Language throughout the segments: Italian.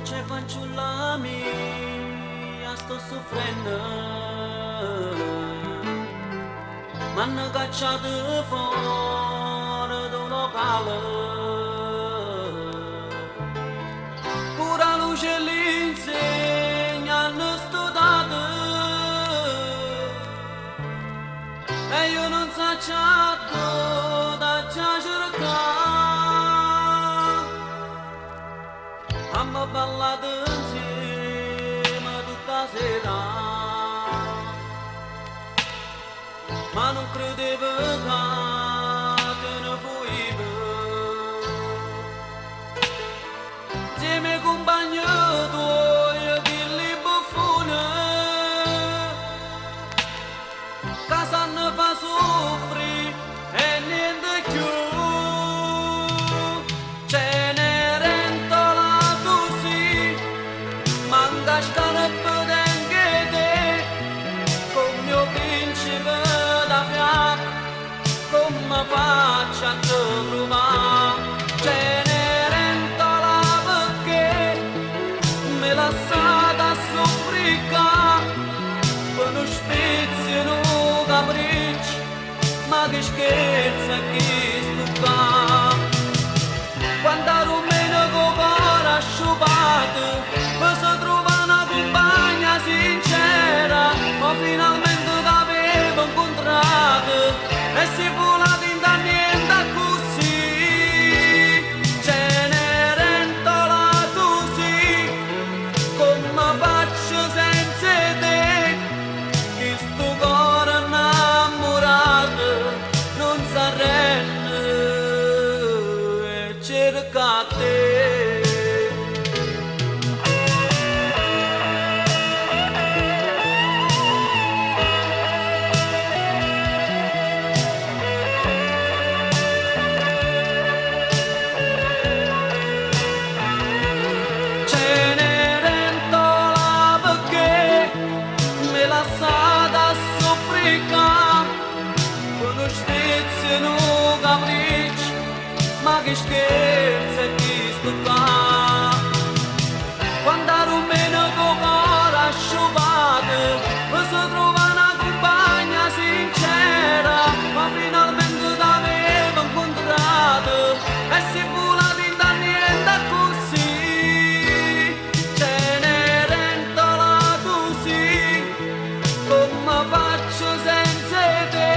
Dolce fanciulla mia, sto soffrendo. M'hanno cacciato fuori dal locale. Pure la luce l'insegna hanno studiato. E io non so certo da già cercare. Abbiamo ballato insieme tutta sera, ma non credevo che ne fuivo. Insieme ai compagni tuoi che li buffoni, che sanno fa soffrire e niente più. Scarpe d'anche con mio principe da fiat, come faccio a te trovare? Cenerentola perché me la sa da soffricare, per non spizzino capricci, ma che scherza che stucca. Quando rumena con cara asciugata, mi si trova sincera, ma finalmente t'avevo incontrato e si volava in da niente così. Cenerentola così, come faccio senza te, che sto cuore innamorato non s'arrende e cerca te. Ma che scherza che sto qua. Quando rumena con cuore asciugato, mi si trova una compagna sincera, ma finalmente t'avevo incontrato e si volava in da niente così. Cenerentola così, come faccio senza te,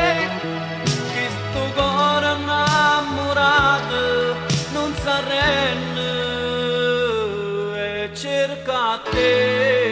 che sto cuore innamorato non s'arrende e cerca te.